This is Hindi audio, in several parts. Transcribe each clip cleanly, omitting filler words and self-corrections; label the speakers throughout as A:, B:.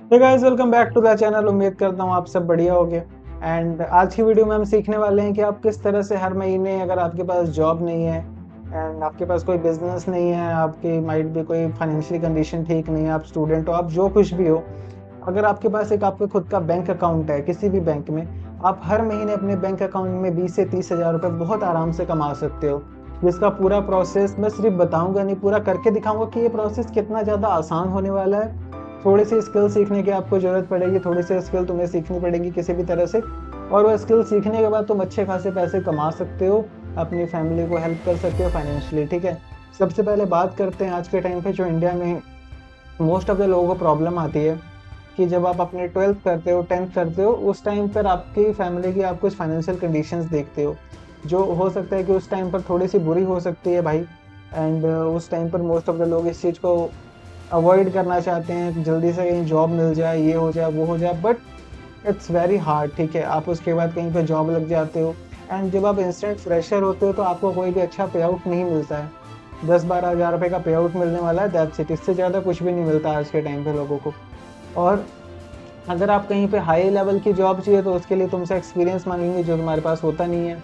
A: Hey guys, welcome back to the channel. उम्मीद करता हूँ आप सब बढ़िया होगे। एंड आज की वीडियो में हम सीखने वाले हैं कि आप किस तरह से हर महीने, अगर आपके पास जॉब नहीं है एंड आपके पास कोई बिजनेस नहीं है, आपकी माइट भी कोई फाइनेंशियली कंडीशन ठीक नहीं है, आप स्टूडेंट हो, आप जो कुछ भी हो, अगर आपके पास एक आपका खुद का बैंक अकाउंट है किसी भी बैंक में, आप हर महीने अपने बैंक अकाउंट में 20 से 30 हज़ार रुपये बहुत आराम से कमा सकते हो। जिसका पूरा प्रोसेस मैं सिर्फ बताऊंगा नहीं, पूरा करके दिखाऊंगा कि ये प्रोसेस कितना ज़्यादा आसान होने वाला है। थोड़ी सी स्किल सीखने की आपको ज़रूरत पड़ेगी, थोड़ी सी स्किल तुम्हें सीखनी पड़ेगी किसी भी तरह से, और वो स्किल सीखने के बाद तुम अच्छे खासे पैसे कमा सकते हो, अपनी फैमिली को हेल्प कर सकते हो फाइनेंशियली। ठीक है, सबसे पहले बात करते हैं आज के टाइम पे जो इंडिया में मोस्ट ऑफ द लोगों को प्रॉब्लम आती है कि जब आप अपने 12th करते हो, 10th करते हो, उस टाइम पर आपकी फैमिली की आप कुछ फाइनेंशियल कंडीशंस देखते हो, जो हो सकता है कि उस टाइम पर थोड़ी सी बुरी हो सकती है भाई। एंड उस टाइम पर मोस्ट ऑफ द लोग इस चीज़ को अवॉइड करना चाहते हैं, जल्दी से कहीं जॉब मिल जाए, ये हो जाए, वो हो जाए, बट इट्स वेरी हार्ड। ठीक है, आप उसके बाद कहीं पे जॉब लग जाते हो एंड जब आप इंस्टेंट फ्रेशर होते हो तो आपको कोई भी अच्छा पे आउट नहीं मिलता है। 10-12 हज़ार रुपये का पे आउट मिलने वाला है, दैट्स इट। इससे ज़्यादा कुछ भी नहीं मिलता आज के टाइम पे लोगों को। और अगर आप कहीं पे हाई लेवल की जॉब चाहिए तो उसके लिए तुमसे एक्सपीरियंस मांगेंगे जो तुम्हारे पास होता नहीं है।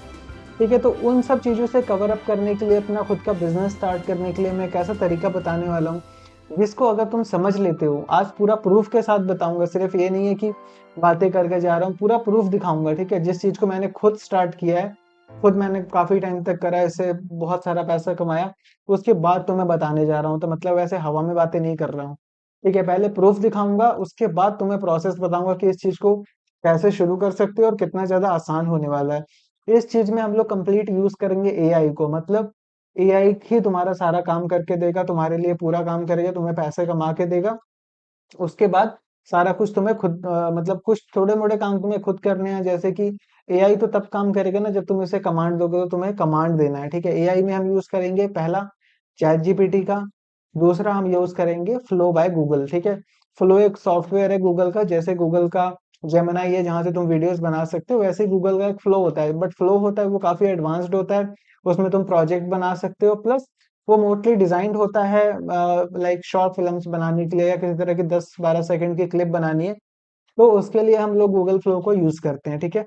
A: ठीक है, तो उन सब चीज़ों से कवर अप करने के लिए, अपना खुद का बिजनेस स्टार्ट करने के लिए मैं एक ऐसा तरीका बताने वाला हूँ जिसको अगर तुम समझ लेते हो, आज पूरा प्रूफ के साथ बताऊंगा, सिर्फ ये नहीं है कि बातें करके जा रहा हूँ, पूरा प्रूफ दिखाऊंगा। ठीक है, जिस चीज़ को मैंने खुद स्टार्ट किया है, खुद मैंने काफ़ी टाइम तक करा है, इससे बहुत सारा पैसा कमाया, उसके बाद तुम्हें बताने जा रहा हूँ, तो मतलब वैसे हवा में बातें नहीं कर रहा हूँ। ठीक है, पहले प्रूफ दिखाऊंगा, उसके बाद तुम्हें प्रोसेस बताऊंगा कि इस चीज़ को कैसे शुरू कर सकते हो और कितना ज़्यादा आसान होने वाला है। इस चीज में हम लोग कंप्लीट यूज करेंगे एआई को, मतलब एआई ही तुम्हारा सारा काम करके देगा, तुम्हारे लिए पूरा काम करेगा, तुम्हें पैसे कमा के देगा। उसके बाद सारा कुछ तुम्हें खुद मतलब कुछ थोड़े मोड़े काम तुम्हें खुद करने हैं, जैसे कि एआई तो तब काम करेगा ना जब तुम उसे कमांड दोगे, तो तुम्हें कमांड देना है। ठीक है, एआई में हम यूज करेंगे पहला चैट जीपीटी का, दूसरा हम यूज करेंगे फ्लो बाय गूगल। ठीक है, फ्लो एक सॉफ्टवेयर है गूगल का, जैसे गूगल का जेमिनाई है जहां से तुम वीडियोस बना सकते हो, वैसे ही गूगल का एक फ्लो होता है, बट फ्लो होता है वो काफी एडवांस्ड होता है। उसमें तुम प्रोजेक्ट बना सकते हो, प्लस वो मोस्टली डिजाइंड होता है लाइक शॉर्ट फिल्म्स बनाने के लिए, या किसी तरह की 10-12 सेकंड की क्लिप बनानी है, तो उसके लिए हम लोग गूगल फ्लो को यूज करते हैं। ठीक है,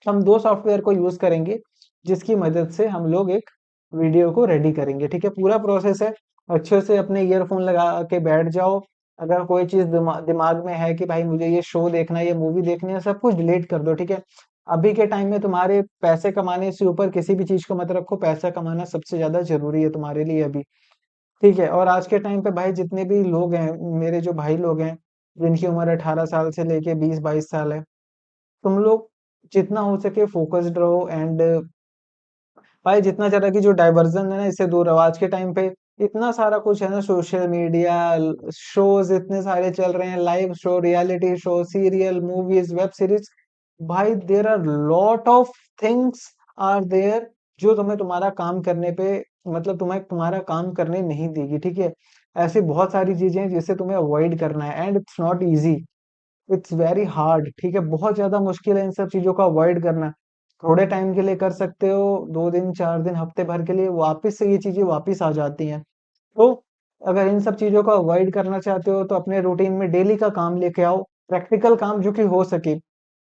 A: हम दो सॉफ्टवेयर को यूज करेंगे जिसकी मदद से हम लोग एक वीडियो को रेडी करेंगे। ठीक है, पूरा प्रोसेस है। अच्छे से अपने ईयरफोन लगा के बैठ जाओ। अगर कोई चीज दिमाग में है कि भाई मुझे ये शो देखना है, ये मूवी देखनी है, सब कुछ डिलीट कर दो। ठीक है, अभी के टाइम में तुम्हारे पैसे कमाने से ऊपर किसी भी चीज को मत रखो, पैसा कमाना सबसे ज्यादा जरूरी है तुम्हारे लिए अभी। ठीक है, और आज के टाइम पे भाई जितने भी लोग हैं, मेरे जो भाई लोग हैं जिनकी उम्र 18 साल से लेके 20-22 साल है, तुम लोग जितना हो सके फोकस्ड रहो। एंड भाई जितना ज्यादा की जो डाइवर्जन है ना, इससे दूर रहो। आज के टाइम पे इतना सारा कुछ है ना, सोशल मीडिया, शोज इतने सारे चल रहे हैं, live show, reality show, serial, movies, web series. भाई there are lot of things are there जो तुम्हें तुम्हारा काम करने पे, मतलब तुम्हें तुम्हारा काम करने नहीं देगी। ठीक है, ऐसी बहुत सारी चीजें हैं जिसे तुम्हें अवॉइड करना है, and it's not easy, it's very hard. ठीक है, बहुत ज्यादा मुश्किल है इन सब चीजों को अवॉइड करना। थोड़े टाइम के लिए कर सकते हो, 2 दिन, 4 दिन, हफ्ते भर के लिए, वापस से ये चीजें वापस आ जाती हैं। तो अगर इन सब चीजों को अवॉइड करना चाहते हो तो अपने रूटीन में डेली का काम लेके आओ, प्रैक्टिकल काम जो कि हो सके।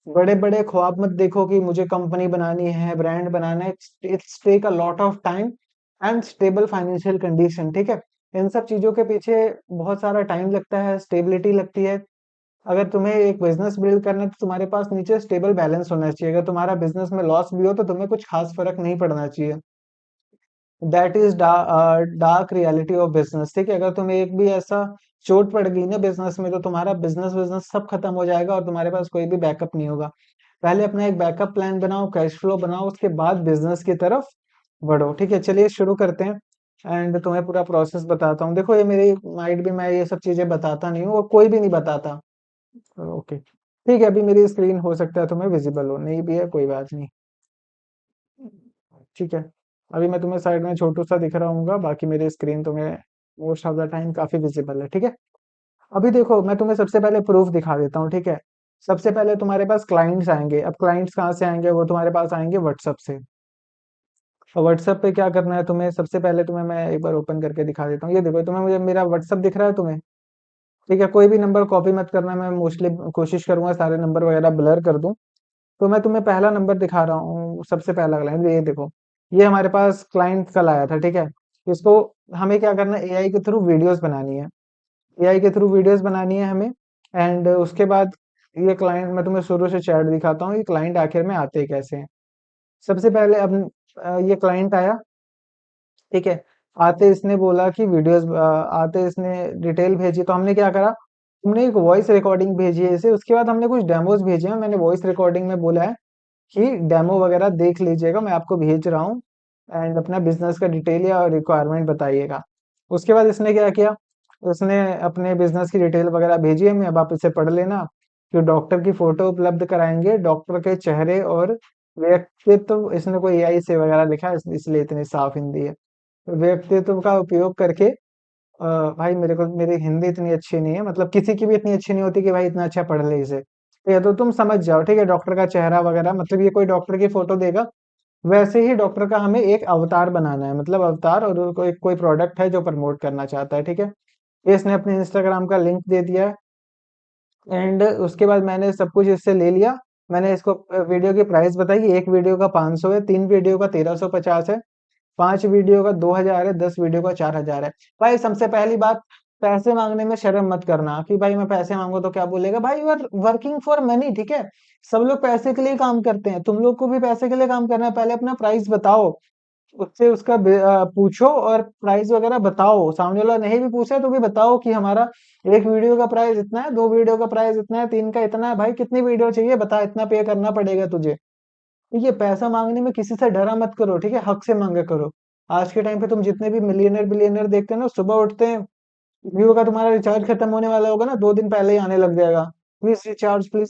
A: बड़े बड़े ख्वाब मत देखो कि मुझे कंपनी बनानी है, ब्रांड बनाना है। It's take a lot of time and stable financial condition. ठीक है, इन सब चीजों के पीछे बहुत सारा टाइम लगता है, स्टेबिलिटी लगती है। अगर तुम्हें एक बिजनेस बिल्ड करना है तो तुम्हारे पास नीचे स्टेबल बैलेंस होना चाहिए। अगर तुम्हारा बिजनेस में लॉस भी हो तो तुम्हें कुछ खास फर्क नहीं पड़ना चाहिए। That is dark reality of business. ठीक है, अगर तुम्हें एक भी ऐसा चोट पड़ गई ना बिजनेस में, तो तुम्हारा बिजनेस बिजनेस सब खत्म हो जाएगा और तुम्हारे पास कोई भी बैकअप नहीं होगा। पहले अपना एक बैकअप प्लान बनाओ, कैश फ्लो बनाओ, उसके बाद बिजनेस की तरफ बढ़ो। ठीक है, चलिए शुरू करते हैं। एंड तुम्हें पूरा प्रोसेस बताता हूँ। देखो, ये मेरी माइट भी, मैं ये सब चीजें बताता नहीं हूँ और कोई भी नहीं बताता। ओके, ठीक है, अभी मेरी स्क्रीन हो सकता है तुम्हें विजिबल हो, नहीं भी है कोई बात नहीं। ठीक है, अभी मैं तुम्हें साइड में छोटू सा दिख रहा हूँ, बाकी मेरी स्क्रीन तुम्हें मोस्ट ऑफ द टाइम काफी विजिबल है। ठीक है, अभी देखो, मैं तुम्हें सबसे पहले प्रूफ दिखा देता हूँ। ठीक है, सबसे पहले तुम्हारे पास क्लाइंट्स आएंगे। अब क्लाइंट्स कहाँ से आएंगे? वो तुम्हारे पास आएंगे व्हाट्सअप से। और व्हाट्सअप पे क्या करना है तुम्हें? सबसे पहले तुम्हें मैं एक बार ओपन करके दिखा देता हूँ। ये देखो, तुम्हें मुझे मेरा व्हाट्सअप दिख रहा है तुम्हें? ठीक है, कोई भी नंबर कॉपी मत करना, मैं मोस्टली कोशिश करूंगा सारे नंबर वगैरह ब्लर कर दूं। तो मैं तुम्हें पहला नंबर दिखा रहा हूँ, सबसे पहला क्लाइंट ये देखो। ये हमारे पास क्लाइंट कल आया था, ठीक है। इसको हमें क्या करना है, एआई के थ्रू वीडियोस बनानी है। एआई के थ्रू वीडियोस बनानी है हमें। एंड उसके बाद ये क्लाइंट, मैं तुम्हें शुरू से चैट दिखाता हूँ, ये क्लाइंट आखिर में आते कैसे हैं। सबसे पहले अब ये क्लाइंट आया, ठीक है। आते इसने बोला कि वीडियोस, आते इसने डिटेल भेजी, तो हमने क्या करा, हमने एक वॉइस रिकॉर्डिंग भेजी है इसे। उसके बाद हमने कुछ डेमोस भेजे हैं, मैंने वॉइस रिकॉर्डिंग में बोला है कि डेमो वगैरह देख लीजिएगा, मैं आपको भेज रहा हूँ। एंड अपना बिजनेस का डिटेल या रिक्वायरमेंट बताइएगा। उसके बाद इसने क्या किया, उसने अपने बिजनेस की डिटेल वगैरह भेजी है, मैं अब आप इसे पढ़ लेना। कि डॉक्टर की फोटो उपलब्ध कराएंगे, डॉक्टर के चेहरे और व्यक्तित्व, इसने कोई एआई से वगैरह लिखा है इसलिए इतनी साफ हिंदी है। व्यक्तित्व का उपयोग करके, भाई मेरे को, मेरी हिंदी इतनी अच्छी नहीं है, मतलब किसी की भी इतनी अच्छी नहीं होती कि भाई इतना अच्छा पढ़ ले इसे। तो ये तो तुम समझ जाओ, ठीक है। डॉक्टर का चेहरा वगैरह, मतलब ये कोई डॉक्टर की फोटो देगा, वैसे ही डॉक्टर का हमें एक अवतार बनाना है, मतलब अवतार, और कोई प्रोडक्ट है जो प्रमोट करना चाहता है, ठीक है। ये इसने अपने इंस्टाग्राम का लिंक दे दिया है। एंड उसके बाद मैंने सब कुछ इससे ले लिया। मैंने इसको वीडियो की प्राइस बताई, एक वीडियो का 500 है, 3 वीडियो का 1350 है, 5 वीडियो का 2000 है, 10 वीडियो का 4000 है। भाई सबसे पहली बात, पैसे मांगने में शर्म मत करना कि भाई मैं पैसे मांगू तो क्या बोलेगा, भाई you are working for money, ठीक है। सब लोग पैसे के लिए काम करते हैं, तुम लोग को भी पैसे के लिए काम करना है। पहले अपना प्राइस बताओ, उससे उसका पूछो और प्राइस वगैरह बताओ। सामने वाला नहीं भी पूछे तो भी बताओ कि हमारा एक वीडियो का प्राइस इतना है, 2 वीडियो का प्राइस इतना है, 3 का इतना है, भाई कितनी वीडियो चाहिए बता, इतना पे करना पड़ेगा तुझे। ठीक है, पैसा मांगने में किसी से डरा मत करो, ठीक है, हक से मांगा करो। आज के टाइम पे तुम जितने भी मिलियनर बिलियनर देखते हो ना, सुबह उठते हैं, जियो का तुम्हारा रिचार्ज खत्म होने वाला होगा ना, 2 दिन पहले ही आने लग जाएगा, प्लीज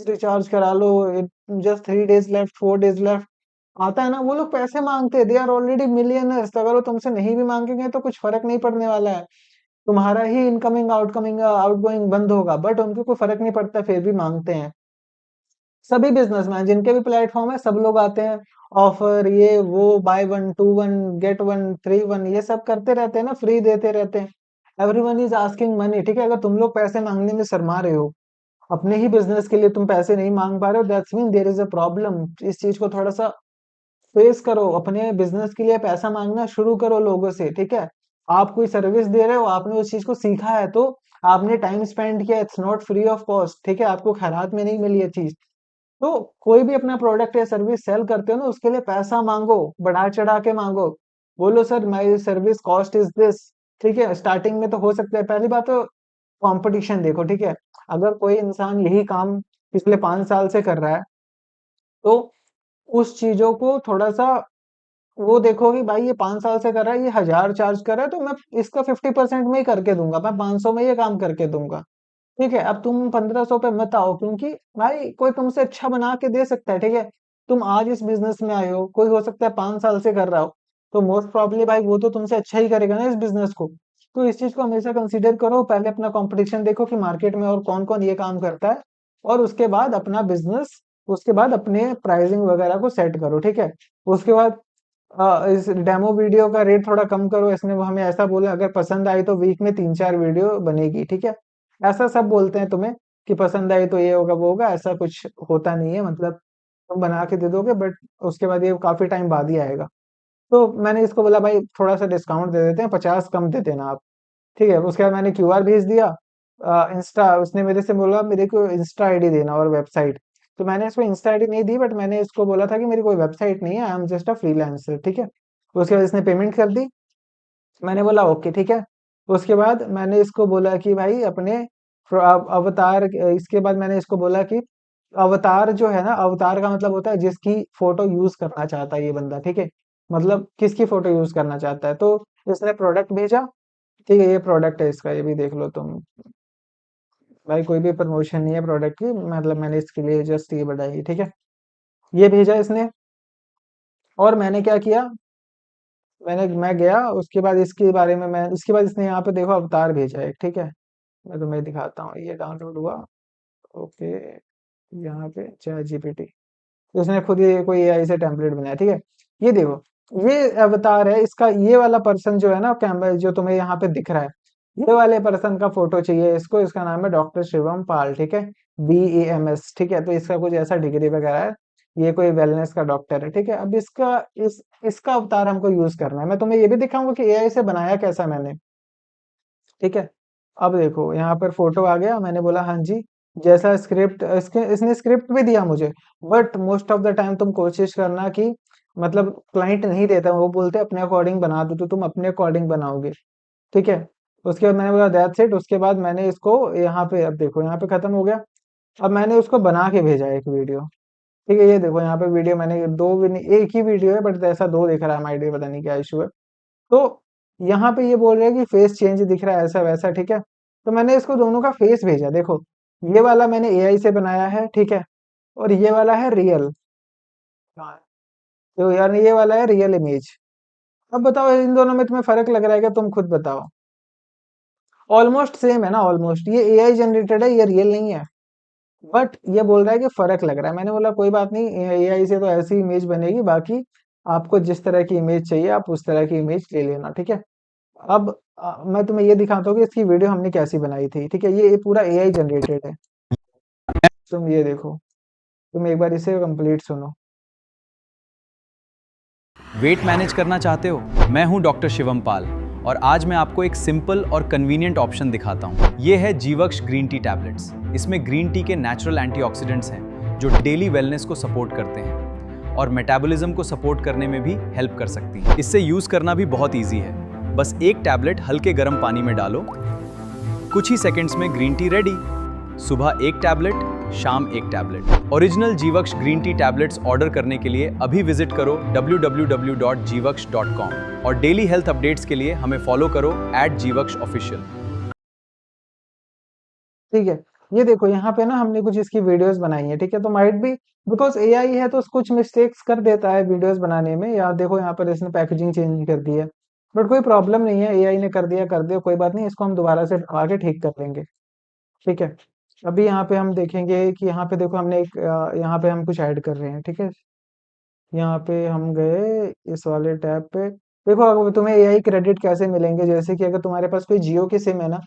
A: रिचार्ज करा लो, just 3 days left, 4 days left. आता है ना, वो लोग पैसे मांगते हैं, दे आर ऑलरेडी मिलियनर्स। अगर वो तुमसे नहीं भी मांगेंगे तो कुछ फर्क नहीं पड़ने वाला है, तुम्हारा ही इनकमिंग आउटकमिंग आउटगोइंग बंद होगा, बट उनको कोई फर्क नहीं पड़ता, फिर भी मांगते हैं। सभी बिजनेसमैन जिनके भी प्लेटफॉर्म है, सब लोग आते हैं, ऑफर ये वो, by one two one, get one free one, ये सब करते रहते हैं ना, फ्री देते रहते हैं। एवरीवन इज आस्किंग मनी, ठीक है। अगर तुम लोग पैसे मांगने में शर्मा रहे हो, अपने ही बिजनेस के लिए तुम पैसे नहीं मांग पा रहे हो, that's mean there is a problem. इस चीज को थोड़ा सा फेस करो, अपने बिजनेस के लिए पैसा मांगना शुरू करो लोगों से, ठीक है। आप कोई सर्विस दे रहे हो, आपने उस चीज को सीखा है, तो आपने टाइम स्पेंड किया, it's not free of cost, ठीक है, आपको खैरात में नहीं मिली ये चीज। तो कोई भी अपना प्रोडक्ट या सर्विस सेल करते हो ना, उसके लिए पैसा मांगो, बढ़ा चढ़ा के मांगो। बोलो sir my service cost is this, ठीक है। स्टार्टिंग में तो हो सकता है, पहली बात तो कंपटीशन देखो, ठीक है। अगर कोई इंसान यही काम पिछले 5 साल से कर रहा है, तो उस चीजों को थोड़ा सा वो देखो कि भाई ये 5 साल से कर रहा है, ये 1000 चार्ज कर रहा है, तो मैं इसका 50% में ही करके दूंगा, मैं 500 में ये काम करके दूंगा। ठीक है, अब तुम 1500 पे मत आओ, क्योंकि भाई कोई तुमसे अच्छा बना के दे सकता है, ठीक है। तुम आज इस बिजनेस में आए हो, कोई हो सकता है 5 साल से कर रहा हो, तो मोस्ट प्रॉब्ली भाई वो तो तुमसे अच्छा ही करेगा ना इस बिजनेस को। तो इस चीज को हमेशा कंसीडर करो, पहले अपना कंपटीशन देखो कि मार्केट में और कौन कौन ये काम करता है, और उसके बाद अपना बिजनेस, उसके बाद अपने प्राइसिंग वगैरह को सेट करो, ठीक है। उसके बाद इस डेमो वीडियो का रेट थोड़ा कम करो, इसने वो हमें ऐसा बोला, अगर पसंद आई तो वीक में 3-4 वीडियो बनेगी, ठीक है। ऐसा सब बोलते हैं तुम्हें कि पसंद आई तो ये होगा वो होगा, ऐसा कुछ होता नहीं है, मतलब तुम बना के दे दोगे, बट उसके बाद ये काफी टाइम बाद ही आएगा। तो मैंने इसको बोला भाई थोड़ा सा डिस्काउंट दे देते हैं, 50 कम दे देना आप, ठीक है। उसके बाद मैंने क्यूआर भेज दिया। इंस्टा, उसने मेरे से बोला मेरे को इंस्टा आईडी देना और वेबसाइट। तो मैंने इसको इंस्टा आईडी नहीं दी, बट मैंने इसको बोला था कि मेरी कोई वेबसाइट नहीं है, I am just a freelancer, ठीक है। उसके बाद इसने पेमेंट कर दी, मैंने बोला ओके ठीक है। उसके बाद मैंने इसको बोला कि भाई अपने अवतार, इसके बाद मैंने इसको बोला कि अवतार जो है ना, अवतार का मतलब होता है जिसकी फोटो यूज करना चाहता है ये बंदा, ठीक है। मतलब किसकी फोटो यूज करना चाहता है, तो इसने प्रोडक्ट भेजा, ठीक है। ये प्रोडक्ट है इसका, ये भी देख लो तुम। भाई कोई भी प्रमोशन नहीं है प्रोडक्ट की, मतलब मैंने इसके लिए जस्ट ये बनाई, ठीक है। ये भेजा इसने, और मैंने क्या किया, मैं गया उसके बाद इसके बारे में, मैं इसके बाद इसने यहाँ पे देखो अवतार भेजा है, ठीक है। मैं तुम्हें दिखाता हूँ, ये डाउनलोड हुआ, ओके। यहाँ पे चैट जीपीटी, उसने खुद ये कोई एआई से टेम्पलेट बनाया, ठीक है। ये देखो, ये अवतार है इसका, ये वाला पर्सन जो है ना, कैमरा जो तुम्हें यहाँ पे दिख रहा है, ये वाले पर्सन का फोटो चाहिए इसको, इसका नाम है डॉक्टर शिवम पाल, ठीक है, BAMS, ठीक है। तो इसका कुछ ऐसा डिग्री वगैरह है, ये कोई वेलनेस का डॉक्टर है, ठीक है। अब इसका अवतार हमको यूज करना है। मैं तुम्हें ये भी दिखाऊंगा कि एआई से बनाया कैसा मैंने, ठीक है। अब देखो यहाँ पर फोटो आ गया, मैंने बोला हाँ जी, जैसा स्क्रिप्ट इसने स्क्रिप्ट भी दिया मुझे। But most of the time तुम कोशिश करना कि मतलब क्लाइंट नहीं देता, वो बोलते हैं अपने अकॉर्डिंग बना दो, तो तुम अपने अकॉर्डिंग बनाओगे, ठीक है। उसके बाद मैंने बोला दैट्स इट। उसके बाद मैंने इसको यहाँ पे, अब देखो यहाँ पे खत्म हो गया। अब मैंने उसको बना के भेजा एक वीडियो, ठीक है। ये देखो यहाँ पे वीडियो मैंने दो भी नहीं, एक ही वीडियो है बट ऐसा दो दिख रहा है, माइडियो पता नहीं क्या इशू है। तो यहाँ पे ये बोल रहे हैं कि फेस चेंज दिख रहा है ऐसा वैसा, ठीक है। तो मैंने इसको दोनों का फेस भेजा, देखो ये वाला मैंने एआई से बनाया है, ठीक है, और ये वाला है रियल। तो यानी ये वाला है रियल इमेज। अब बताओ इन दोनों में तुम्हें फर्क लग रहा है क्या, तुम खुद बताओ। ऑलमोस्ट सेम है ना, ऑलमोस्ट। ये एआई जनरेटेड है, ये रियल नहीं है। बट ये बोल रहा है कि फर्क लग रहा है। मैंने बोला कोई बात नहीं, एआई से तो ऐसी इमेज बनेगी, बाकी आपको जिस तरह की इमेज चाहिए आप उस तरह की इमेज ले लेना, ठीक है। अब मैं तुम्हें ये दिखाता हूँ कि इसकी वीडियो हमने कैसी बनाई थी, ठीक है। ये पूरा एआई जनरेटेड है। तुम ये देखो, तुम एक बार इसे कंप्लीट सुनो।
B: वेट मैनेज करना चाहते हो? मैं हूं डॉक्टर शिवम पाल और आज मैं आपको एक सिंपल और कन्वीनियंट ऑप्शन दिखाता हूं। ये है जीवक्ष ग्रीन टी टैबलेट्स। इसमें ग्रीन टी के नेचुरल एंटीऑक्सीडेंट्स हैं जो डेली वेलनेस को सपोर्ट करते हैं और मेटाबॉलिज्म को सपोर्ट करने में भी हेल्प कर सकती हैं। इससे यूज़ करना भी बहुत ईजी है। बस एक टैबलेट हल्के गर्म पानी में डालो, कुछ ही सेकंड्स में ग्रीन टी रेडी। सुबह एक टैबलेट, शाम एक tablet. Original Jeevaksh green tea tablets order करने के लिए अभी विजिट करो www.jivaksh.com और डेली हेल्थ अपडेट्स के लिए हमें फॉलो करो @jivakshofficial।
A: ठीक है, ये देखो यहाँ पे ना हमने कुछ इसकी वीडियोस बनाई है, ठीक है। तो माइट भी बिकॉज एआई है तो कुछ मिस्टेक्स कर देता है वीडियोस बनाने में। या देखो यहाँ पर इसने पैकेजिंग चेंज कर दी है, बट कोई प्रॉब्लम नहीं है, एआई ने कर दिया कोई बात नहीं, इसको हम दोबारा से आके ठीक कर लेंगे, ठीक है। अभी यहाँ पे हम देखेंगे कि यहाँ पे देखो हमने एक यहाँ पे हम कुछ ऐड कर रहे हैं, ठीक है। यहाँ पे हम गए इस वाले टैब पे। देखो अगर तुम्हें एआई क्रेडिट कैसे मिलेंगे, जैसे कि अगर तुम्हारे पास कोई जियो की सिम है ना,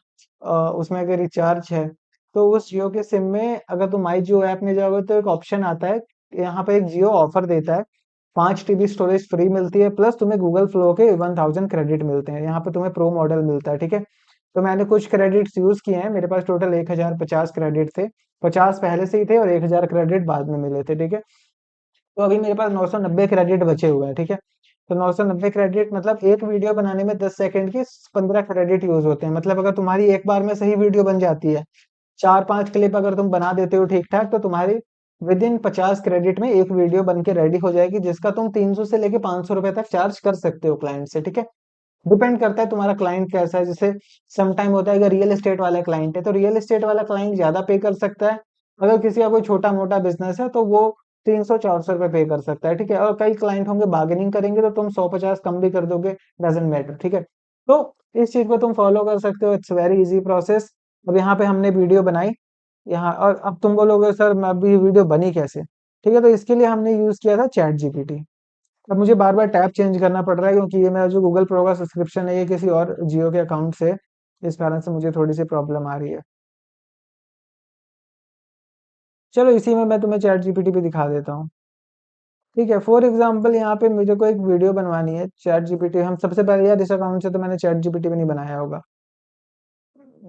A: उसमें अगर रिचार्ज है, तो उस जियो के सिम में अगर तुम माई जियो ऐप में जाओगे तो एक ऑप्शन आता है, यहाँ पे एक जियो ऑफर देता है, 5 TB स्टोरेज फ्री मिलती है, प्लस तुम्हें गूगल फ्लो के 1000 क्रेडिट मिलते हैं। यहाँ पे तुम्हें प्रो मॉडल मिलता है, ठीक है। तो मैंने कुछ क्रेडिट्स यूज किए हैं, मेरे पास टोटल 1050 क्रेडिट थे। 50 पहले से ही थे और 1000 क्रेडिट बाद में मिले थे, ठीक है। तो अभी मेरे पास 990 क्रेडिट बचे हुए हैं, ठीक है। तो 990 क्रेडिट मतलब एक वीडियो बनाने में 10 सेकंड की 15 क्रेडिट यूज होते हैं। मतलब अगर तुम्हारी एक बार में सही वीडियो बन जाती है, 4-5 क्लिप अगर तुम बना देते हो ठीक ठाक, तो तुम्हारी विद इन 50 क्रेडिट में एक वीडियो बन के रेडी हो जाएगी, जिसका तुम 300 से लेके 500 रुपए तक चार्ज कर सकते हो क्लाइंट से, ठीक है। डिपेंड करता है तुम्हारा क्लाइंट कैसा है। जैसे सम टाइम होता है अगर रियल एस्टेट वाला क्लाइंट है तो रियल एस्टेट वाला क्लाइंट ज्यादा पे कर सकता है। अगर किसी का कोई छोटा मोटा बिजनेस है तो वो 300-400 रुपए पे कर सकता है, ठीक है। और कई क्लाइंट होंगे बार्गेनिंग करेंगे तो तुम 100-50 कम भी कर दोगे, डजेंट मैटर, ठीक है। तो इस चीज को तुम फॉलो कर सकते हो, इट्स वेरी इजी प्रोसेस। अब यहाँ पे हमने वीडियो बनाई यहाँ, और अब तुम बोलोगे सर मैं अभी वीडियो बनी कैसे, ठीक है। तो इसके लिए हमने यूज किया था चैट जीपीटी। अब मुझे बार बार टैब चेंज करना पड़ रहा है क्योंकि ये मेरा जो गूगल प्रो का सब्सक्रिप्शन है ये किसी और जियो के अकाउंट से, इस कारण से मुझे थोड़ी सी प्रॉब्लम आ रही है। चलो इसी में मैं तुम्हें चैट जीपीटी पे दिखा देता हूँ, ठीक है। फॉर एग्जाम्पल यहाँ पे मुझे को एक वीडियो बनवानी है, चैट जीपीटी हम सबसे पहले यार इस अकाउंट से तो मैंने चैट जीपीटी पे नहीं बनाया होगा,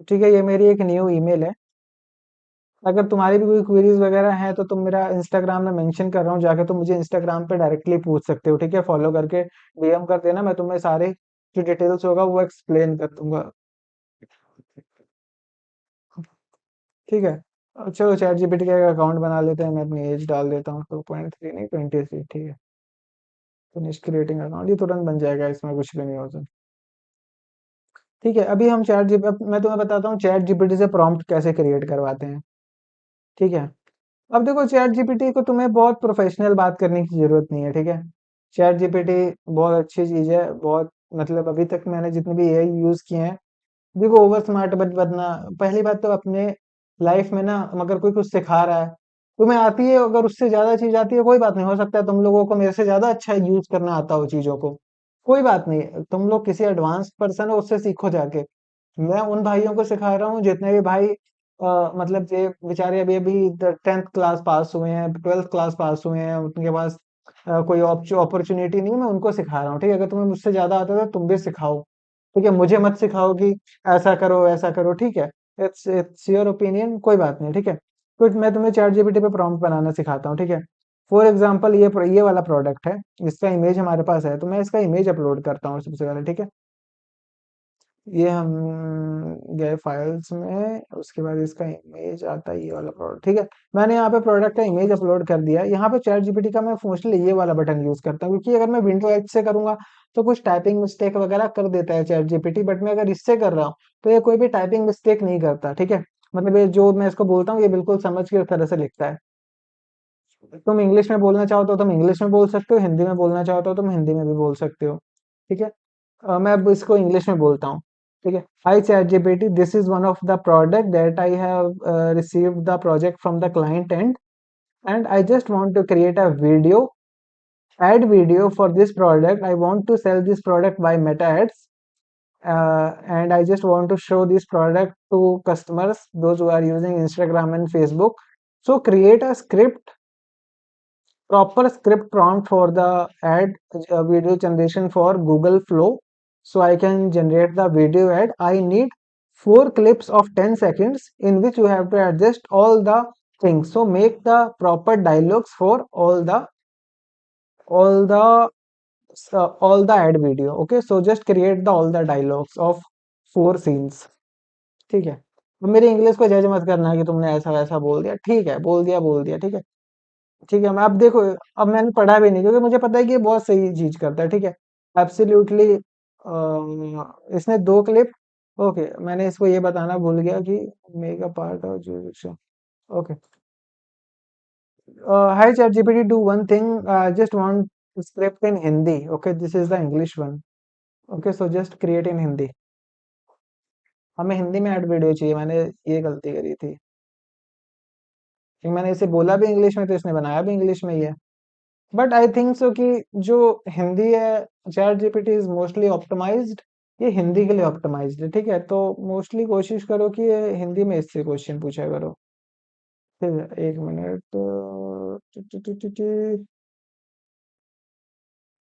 A: ठीक है। ये मेरी एक न्यू ईमेल है। अगर तुम्हारी भी कोई क्वेरीज वगैरह हैं तो तुम मेरा इंस्टाग्राम में मेंशन कर रहा हूँ, जाके तुम मुझे इंस्टाग्राम पे डायरेक्टली पूछ सकते हो, ठीक है। फॉलो करके डीएम कर देना, मैं तुम्हें सारे जो डिटेल्स होगा वो एक्सप्लेन कर दूंगा, ठीक है। चलो चैट जीपीटी का अकाउंट बना लेते हैं, मैं अपनी एज डाल देता हूँ 2.3 नहीं 23, ठीक है। फिनिश क्रिएटिंग अकाउंट, ये तुरंत बन जाएगा, इसमें कुछ भी नहीं होता, ठीक है। अभी हम मैं तुम्हें बताता हूँ चैट जीपीटी से प्रॉम्प्ट कैसे क्रिएट करवाते हैं, ठीक है। अब देखो चैट जीपीटी को तुम्हें बहुत प्रोफेशनल बात करने की जरूरत नहीं है, ठीक है। चैट जीपीटी बहुत अच्छी चीज है, बहुत मतलब अभी तक मैंने जितने भी एआई यूज किए हैं, देखो ओवर स्मार्ट मत बनना। पहली बात तो अपने लाइफ में ना, अगर कोई कुछ सिखा रहा है तुम्हें आती है, अगर उससे ज्यादा चीज आती है कोई बात नहीं, हो सकता है तुम लोगों को मेरे से ज्यादा अच्छा यूज करना आता हो चीजों को, कोई बात नहीं, तुम लोग किसी एडवांस पर्सन हो उससे सीखो जाके। मैं उन भाइयों को सिखा रहा हूँ जितने भी भाई मतलब ये बेचारे अभी अभी 10th क्लास पास हुए हैं, 12th क्लास पास हुए हैं, उनके पास कोई अपॉर्चुनिटी नहीं है, मैं उनको सिखा रहा हूँ। ठीक है, अगर तुम्हें मुझसे ज्यादा आता है तो तुम भी सिखाओ। ठीक है, मुझे मत सिखाओ कि ऐसा करो ऐसा करो। ठीक है, इट्स योर ओपिनियन, कोई बात नहीं। ठीक है, तो मैं तुम्हें चैट जीपीटी पे प्रॉम्प्ट बनाना सिखाता हूँ। ठीक है, फॉर एग्जाम्पल ये वाला प्रोडक्ट है, इसका इमेज हमारे पास है, तो मैं इसका इमेज अपलोड करता हूँ सबसे पहले। ठीक है, ये हम गए फाइल्स में, उसके बाद इसका इमेज आता है, ये वाला प्रोडक्ट। ठीक है, मैंने यहाँ पे प्रोडक्ट का इमेज अपलोड कर दिया। यहाँ पे चैट जीपीटी का मैं मोस्टली ये वाला बटन यूज करता हूँ, क्योंकि अगर मैं विंडो एच से करूंगा तो कुछ टाइपिंग मिस्टेक वगैरह कर देता है चैट जीपीटी, बट मैं अगर इससे कर रहा हूँ तो ये कोई भी टाइपिंग मिस्टेक नहीं करता। ठीक है, मतलब ये जो मैं इसको बोलता हूँ ये बिल्कुल समझ के उस तरह से लिखता है। तुम इंग्लिश में बोलना चाहो तो तुम इंग्लिश में बोल सकते हो, हिंदी में बोलना चाहो तो तुम हिंदी में भी बोल सकते हो। ठीक है, मैं अब इसको इंग्लिश में बोलता हूँ। ठीक है, hi chat GPT, this is one of the product that I have received the project from the client and I just want to create a video, add video for this product. I want to sell this product by Meta Ads, and I just want to show this product to customers, those who are using Instagram and Facebook. So create a script, proper script prompt for the ad video generation for Google Flow, so I can generate the video ad. I need 4 clips of 10 seconds in which you have to adjust all the things. So make the proper dialogues for all the all the ad video. Okay, so just create the all the dialogues of 4 scenes. ठीक है, अब मेरी इंग्लिश को जज मत करना कि तुमने ऐसा वैसा बोल दिया। ठीक है, बोल दिया। ठीक है, ठीक है, मैं अब देखो, अब मैंने पढ़ा भी नहीं क्योंकि मुझे पता है कि ये बहुत सही चीज करता है। ठीक है, एब्सोल्युटली। इसने 2 क्लिप। ओके, मैंने इसको ये बताना भूल गया कि मेक अ पार्ट ऑफ जो। Okay, hi chat GPT, do one thing, just want script in Hindi. Okay, this is the English one. Okay, so just create in Hindi. हमें हिंदी में ऐड वीडियो चाहिए, मैंने ये गलती करी थी कि मैंने इसे बोला भी इंग्लिश में तो इसने बनाया भी इंग्लिश में ही है। बट आई थिंक सो कि जो हिंदी है, chat GPT is mostly optimised, ये हिंदी के लिए ऑप्टिमाइज्ड है। ठीक है, तो मोस्टली कोशिश करो कि ये हिंदी में इससे क्वेश्चन पूछा करो। ठीक है, 1 मिनट।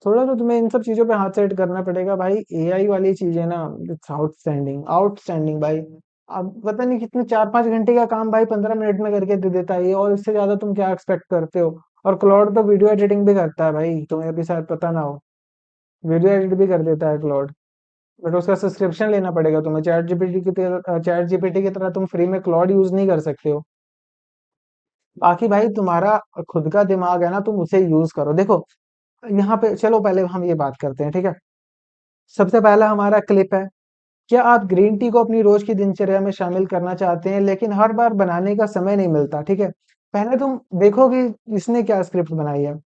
A: थोड़ा तो तुम्हें इन सब चीजों पे हाथ सेट करना पड़ेगा भाई। एआई वाली चीजें ना, इट्स आउटस्टैंडिंग आउटस्टैंडिंग भाई। अब पता नहीं कितने 4-5 घंटे का काम भाई 15 मिनट में करके दे देता है ये, और इससे ज्यादा तुम क्या एक्सपेक्ट करते हो। और क्लॉड तो वीडियो एडिटिंग भी करता है भाई, तुम्हें अभी शायद पता ना हो। वीडियो एडिट भी कर देता है क्लॉड, बट उसका सब्सक्रिप्शन लेना पड़ेगा तुम्हें। चैट जीपीटी की तरह तुम फ्री में क्लॉड यूज नहीं कर सकते हो। बाकी भाई तुम्हारा खुद का दिमाग है ना, तुम उसे यूज करो। देखो, यहाँ पे चलो पहले हम ये बात करते हैं। ठीक है, सबसे पहला हमारा क्लिप है, क्या आप ग्रीन टी को अपनी रोज की दिनचर्या में शामिल करना चाहते हैं लेकिन हर बार बनाने का समय नहीं मिलता। ठीक है, पहले तुम देखो कि इसने क्या स्क्रिप्ट बनाई है।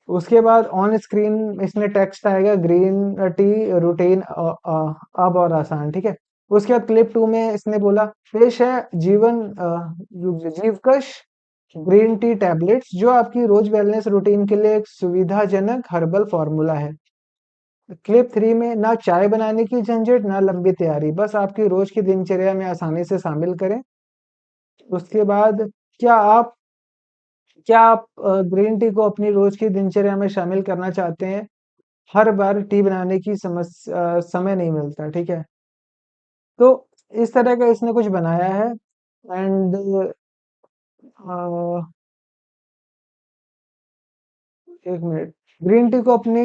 A: उसके बाद ऑन स्क्रीन इसने टेक्स्ट आएगा, ग्रीन टी रूटीन अब और आसान। ठीक है, उसके बाद क्लिप 2 में इसने बोला, पेश है जीवकश ग्रीन टी टैबलेट्स, जो आपकी रोज वेलनेस रूटीन के लिए एक सुविधाजनक हर्बल फॉर्मूला है। क्लिप 3 में, ना चाय बनाने की झंझट ना लंबी तैयारी, बस आपकी रोज की दिनचर्या में आसानी से शामिल करें। उसके बाद, क्या आप ग्रीन टी को अपनी रोज की दिनचर्या में शामिल करना चाहते हैं, हर बार टी बनाने की समय नहीं मिलता। ठीक है, तो इस तरह का इसने कुछ बनाया है। एंड एक मिनट, ग्रीन टी को अपनी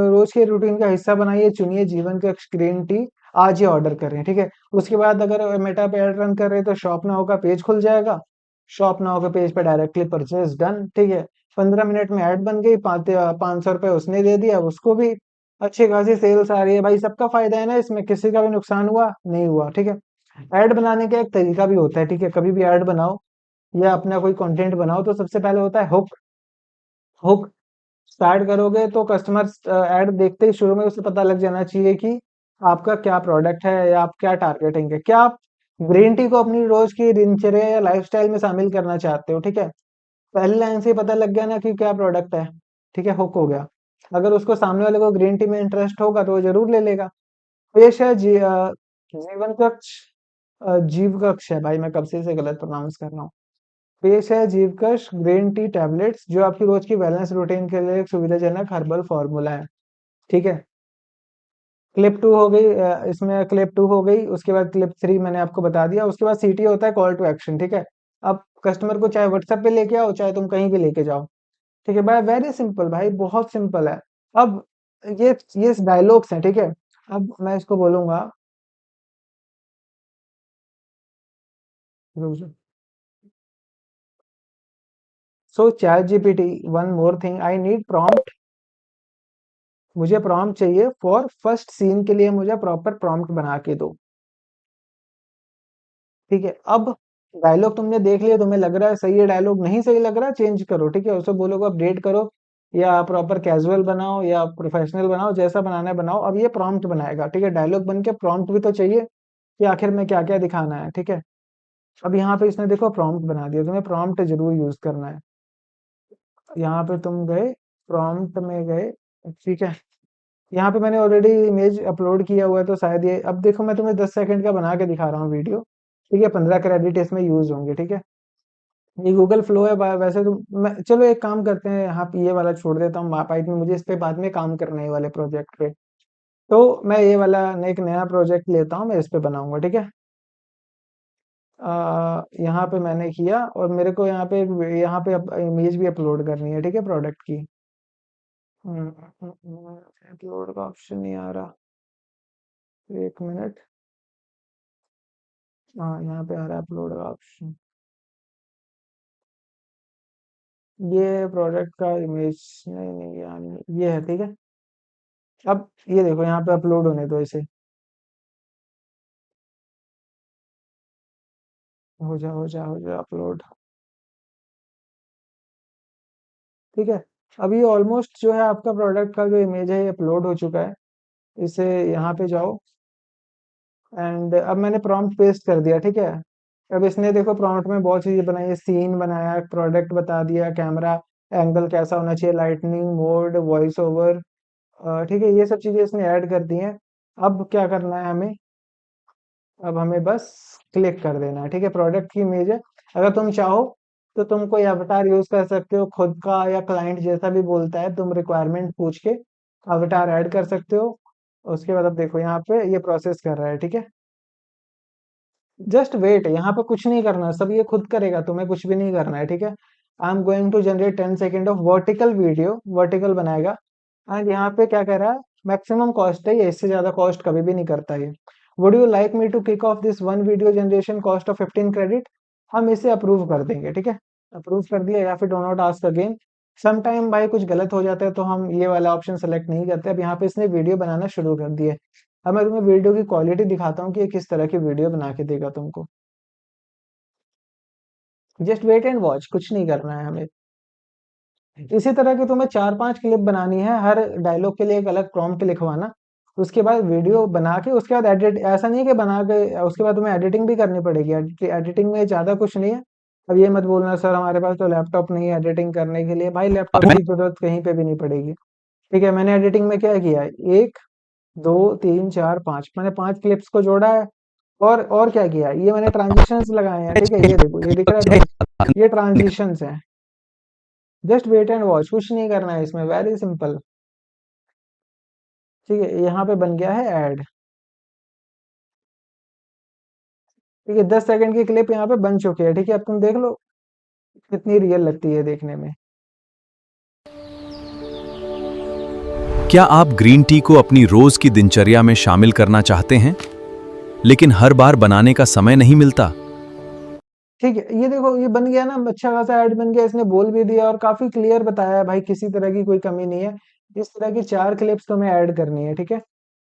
A: रोज के रूटीन का हिस्सा बनाइए, चुनिए जीवन का ग्रीन टी, आज ही ऑर्डर करें। ठीक है, उसके बाद अगर मेटा पे ऐड रन कर रहे हैं तो शॉप नाउ का पेज खुल जाएगा। शॉप नाउ के पेज पे डायरेक्टली परचेज डन। ठीक है, 15 मिनट में ऐड बन गई, 500 रुपये उसने दे दिया, उसको भी अच्छी खासी सेल्स आ रही है भाई। सबका फायदा है ना इसमें, किसी का भी नुकसान हुआ नहीं हुआ। ठीक है, ऐड बनाने का एक तरीका भी होता है। ठीक है, कभी भी ऐड बनाओ या अपना कोई कंटेंट बनाओ तो सबसे पहले होता है हुक। हुक स्टार्ट करोगे तो कस्टमर ऐड देखते ही शुरू में उसे पता लग जाना चाहिए कि आपका क्या प्रोडक्ट है या आप क्या टारगेटिंग है, क्या आप ग्रीन टी को अपनी रोज की दिनचर्या या लाइफस्टाइल में शामिल करना चाहते हो। ठीक है, पहली लाइन से ही पता लग गया ना कि क्या प्रोडक्ट है। ठीक है, हुक हो गया। अगर उसको सामने वाले को ग्रीन टी में इंटरेस्ट होगा तो वो जरूर ले लेगा। पेश है जी जीवन कक्ष जीव कक्ष है भाई, मैं कब से इसे गलत प्रोनाउंस कर रहा हूँ। पेश है जीवकश ग्रीन टी टैबलेट्स, जो आपकी रोज की बैलेंस रूटीन के लिए एक सुविधाजनक हर्बल फॉर्मूला है। ठीक है, क्लिप टू हो गई, इसमें क्लिप टू हो गई, उसके बाद क्लिप थ्री मैंने आपको बता दिया, उसके बाद सीटी होता है कॉल टू एक्शन। ठीक है, अब कस्टमर को चाहे व्हाट्सएप पे लेके आओ, चाहे तुम कहीं भी लेके जाओ। ठीक है भाई, वेरी सिंपल भाई, बहुत सिंपल है। अब ये डायलॉग्स हैं, ठीक है। अब मैं इसको बोलूंगा, so chat GPT, one more thing I need prompt, मुझे प्रॉम्प्ट चाहिए फॉर फर्स्ट सीन के लिए, मुझे प्रॉपर प्रॉम्प्ट बना के दो। ठीक है, अब डायलॉग तुमने देख लिया, तुम्हें लग रहा है सही है डायलॉग, नहीं सही लग रहा है चेंज करो। ठीक है, उसे बोलोगे अपडेट करो, या प्रॉपर कैजुअल बनाओ या प्रोफेशनल बनाओ, जैसा बनाना है बनाओ। अब ये प्रॉम्प्ट बनाएगा। ठीक है, डायलॉग बन के प्रॉम्प्ट भी तो चाहिए कि आखिर में क्या क्या दिखाना है। ठीक है, अब यहाँ पे इसने देखो प्रॉम्प्ट बना दिया, तुम्हें प्रॉम्प्ट जरूर यूज करना है। यहाँ पे तुम गए, प्रॉम्प्ट में गए। ठीक है, यहाँ पे मैंने ऑलरेडी इमेज अपलोड किया हुआ है, तो शायद ये, अब देखो मैं तुम्हें 10 सेकंड का बना के दिखा रहा हूँ वीडियो। ठीक है, 15 क्रेडिट इसमें यूज होंगे। ठीक है, ये गूगल फ्लो है। वैसे तो मैं, चलो एक काम करते हैं, यहाँ पे ये वाला छोड़ देता हूँ मापाइट में, मुझे इस पे बाद में काम करने है वाले प्रोजेक्ट पे। तो मैं ये वाला एक नया प्रोजेक्ट लेता हूँ, मैं इस पे बनाऊंगा। ठीक है, यहाँ पे मैंने किया, और मेरे को यहाँ पे यहाँ पे इमेज भी अपलोड करनी है। ठीक है, प्रोडक्ट की। अपलोड का ऑप्शन नहीं आ रहा, एक मिनट। हाँ, यहाँ पे आ रहा है अपलोड का ऑप्शन। ये प्रोडक्ट का इमेज, नहीं नहीं, यहाँ नहीं, ये है। ठीक है, अब ये देखो यहाँ पे अपलोड होने दो इसे, हो जा अपलोड। ठीक है, अब ये ऑलमोस्ट जो है आपका प्रोडक्ट का जो इमेज है, ये अपलोड हो चुका है। इसे यहाँ पे जाओ, एंड अब मैंने प्रॉम्प्ट पेस्ट कर दिया। ठीक है, अब इसने देखो प्रॉम्प्ट में बहुत चीजें बनाई है, सीन बनाया, प्रोडक्ट बता दिया, कैमरा एंगल कैसा होना चाहिए, लाइटनिंग मोड, वॉइस ओवर। ठीक है, ये सब चीजें इसने ऐड कर दी हैं। अब क्या करना है हमें, अब हमें बस क्लिक कर देना है। ठीक है, प्रोडक्ट की इमेज है। अगर तुम चाहो तो तुम कोई अवतार यूज कर सकते हो खुद का, या क्लाइंट जैसा भी बोलता है, तुम रिक्वायरमेंट पूछ के अवतार ऐड कर सकते हो। उसके बाद अब देखो यहाँ पे ये प्रोसेस कर रहा है। ठीक है, जस्ट वेट, यहाँ पे कुछ नहीं करना, सब ये खुद करेगा, तुम्हें कुछ भी नहीं करना है। ठीक है, I am going to generate 10 second of vertical video, vertical बनाएगा। एंड यहाँ पे क्या कह रहा है, मैक्सिमम कॉस्ट है ये, इससे ज्यादा कॉस्ट कभी भी नहीं करता ये। Would you like me to kick off this one video generation cost of 15 credit, हम इसे अप्रूव कर देंगे। ठीक है, अप्रूव कर दिया, या फिर do not ask again. Some time भाई कुछ गलत हो जाता है, तो हम ये वाला ऑप्शन सेलेक्ट नहीं करते। अब यहाँ पे इसने वीडियो बनाना शुरू कर दिया है। अब मैं तुम्हें वीडियो की क्वालिटी दिखाता हूँ कि ये किस तरह की वीडियो बना के देगा तुमको। जस्ट वेट एंड वॉच, कुछ नहीं करना है हमें। इसी तरह की तुम्हें 4-5 क्लिप बनानी है, हर डायलॉग के लिए एक अलग प्रॉम्प्ट लिखवाना। उसके बाद वीडियो बना के, उसके बाद एडिट, ऐसा नहीं है कि बना के उसके बाद तुम्हें एडिटिंग भी करनी पड़ेगी। एडिटिंग में ज़्यादा कुछ नहीं है। अब ये मत बोलना सर हमारे पास तो लैपटॉप नहीं है एडिटिंग करने के लिए, भाई लैपटॉप की जरूरत कहीं पे भी नहीं पड़ेगी। ठीक है, मैंने एडिटिंग में क्या किया है, 1 2 3 4 5, मैंने 5 क्लिप्स को जोड़ा है। और क्या किया है, ये मैंने ट्रांजिशंस लगाए हैं। ठीक है, ये देखो, ये दिख रहा है तुम्हें, ये ट्रांजिशंस हैं। जस्ट वेट एंड वॉच, कुछ नहीं करना है इसमें, वेरी सिंपल। ठीक है, यहाँ पे बन गया है ऐड। ठीक है, 10 सेकंड की क्लिप यहाँ पे बन चुकी है। ठीक है, अब तुम देख लो कितनी रियल लगती है देखने में।
B: क्या आप ग्रीन टी को अपनी रोज की दिनचर्या में शामिल करना चाहते हैं, लेकिन हर बार बनाने का समय नहीं मिलता?
A: ठीक है, ये देखो ये बन गया ना, अच्छा खासा ऐड बन गया, इसने बोल भी दिया और काफी क्लियर बताया है भाई, किसी तरह की कोई कमी नहीं है। इस तरह की 4 क्लिप्स तुम्हें ऐड करनी है। ठीक है,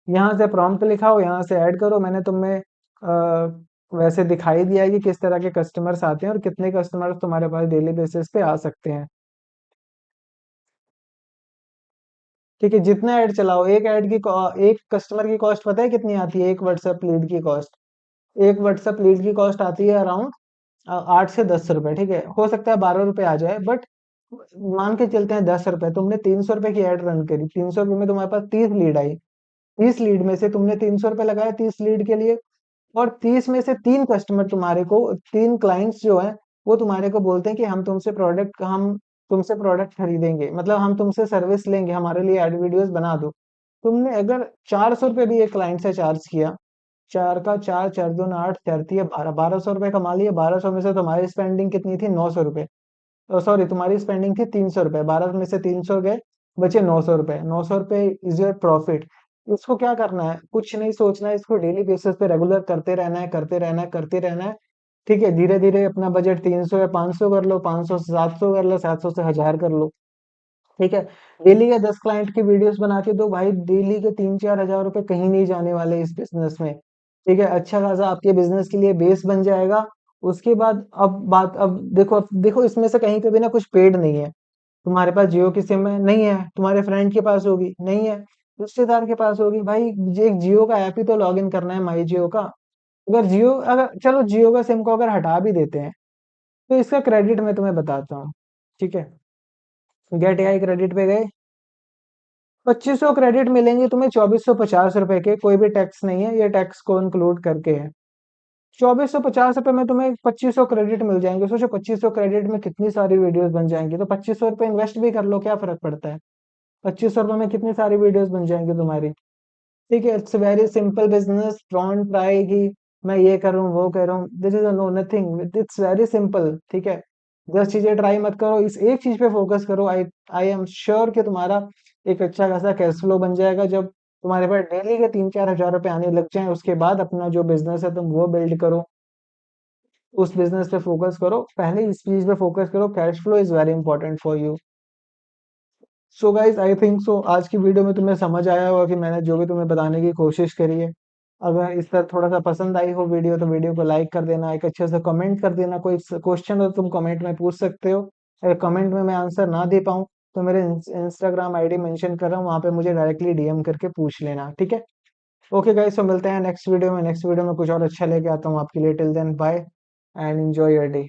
A: यहाँ से प्रॉम्प्ट लिखाओ, यहाँ से ऐड करो। मैंने तुम्हें वैसे दिखाई दिया है कि किस तरह के कस्टमर्स आते हैं और कितने कस्टमर्स तुम्हारे पास डेली बेसिस पे आ सकते हैं। ठीक है, जितना ऐड चलाओ, एक कस्टमर की कॉस्ट पता है कितनी आती है, एक व्हाट्सएप लीड की कॉस्ट, एक व्हाट्सएप लीड की कॉस्ट आती है अराउंड 8 से 10 रुपए। ठीक है, हो सकता है 12 रुपए आ जाए, बट मान के चलते हैं 10 रुपए। तुमने 300 रुपए की एड रन करी, 300 रुपए में तुम्हारे पास 30 लीड आई, 30 लीड में से तुमने 300 रुपए लगाए 30 लीड के लिए, और 30 में से 3 कस्टमर तुम्हारे को, 3 क्लाइंट्स जो हैं वो तुम्हारे को बोलते हैं कि हम तुमसे प्रोडक्ट खरीदेंगे, मतलब हम तुमसे सर्विस लेंगे, हमारे लिए एड वीडियोस बना दो। तुमने अगर 400 रुपये भी एक क्लाइंट से चार्ज किया, 4 का 4, 4 दूना 8, 4 तिया 12, 1200 रुपये कमा लिए। 1200 में से तुम्हारी स्पेंडिंग कितनी थी? 900 रुपये। सॉरी, तुम्हारी स्पेंडिंग थी 300 रुपये, 12 में से 300 गए, बचे 900 रुपये। 900 रुपये इज योर प्रॉफिट। इसको क्या करना है? कुछ नहीं सोचना है, इसको डेली बेसिस पे रेगुलर करते रहना है, करते रहना है, करते रहना है। ठीक है, धीरे धीरे अपना बजट 300 या 500 कर लो, 500 से 700 कर लो, 700 से 1000 कर लो। ठीक है, डेली के 10 क्लाइंट की वीडियोस बना के दो भाई, डेली के 3-4 हजार रुपए कहीं नहीं जाने वाले इस बिजनेस में। ठीक है, अच्छा खासा आपके बिजनेस के लिए बेस बन जाएगा। उसके बाद अब देखो, इसमें से कहीं पे भी ना कुछ पेड नहीं है। तुम्हारे पास जियो की सिम है, नहीं है, तुम्हारे फ्रेंड के पास होगी, नहीं है, रिश्तेदार के पास होगी भाई। एक जियो का ऐप ही तो लॉग इन करना है, माई जियो का। अगर चलो जियो का सिम को अगर हटा भी देते हैं, तो इसका क्रेडिट मैं तुम्हें बताता हूँ। ठीक है, गेट एआई क्रेडिट पे गए, 2500 क्रेडिट मिलेंगे तुम्हें 2450 रुपए के, कोई भी टैक्स नहीं है, ये टैक्स को इंक्लूड करके है। 2450 रुपए में तुम्हें 2500 क्रेडिट मिल जाएंगे। सोचो 2500 क्रेडिट में कितनी सारी वीडियोस बन जाएंगी। तो 2500 रुपये इन्वेस्ट भी कर लो, क्या फर्क पड़ता है? 2500 रुपये में कितनी सारी वीडियोस बन जाएंगी तुम्हारी। ठीक है, it's very simple business. Don't try कि मैं ये कर रहा हूँ, वो कर रहा हूँ। This is no nothing, it's very simple. ठीक है, 10 चीजें ट्राई मत करो, इस एक चीज पे फोकस करो। आई आई एम श्योर कि तुम्हारा एक अच्छा खासा कैश फ्लो बन जाएगा। जब तुम्हारे पास डेली के 3-4 हजार रुपए आने लग जाएं, उसके बाद अपना जो बिजनेस है तुम वो बिल्ड करो, उस बिजनेस पे फोकस करो। पहले इस चीज पे फोकस करो, cash flow is very important for you. So guys, I think so आज की वीडियो में तुम्हें समझ आया होगा कि मैंने जो भी तुम्हें बताने की कोशिश करी है। अगर इस तरह थोड़ा सा पसंद आई हो वीडियो, तो वीडियो को लाइक कर देना, एक अच्छे से कमेंट कर देना। कोई क्वेश्चन हो तो तुम कमेंट में पूछ सकते हो। अगर कमेंट में मैं आंसर ना दे पाऊँ, तो मेरे इंस्टाग्राम आईडी मेंशन कर रहा हूँ, वहाँ पे मुझे डायरेक्टली डीएम करके पूछ लेना। ठीक है, ओके गाइज, तो मिलते हैं नेक्स्ट वीडियो में। नेक्स्ट वीडियो में कुछ और अच्छा लेके आता हूँ आपके लिए। Till then bye and enjoy your day.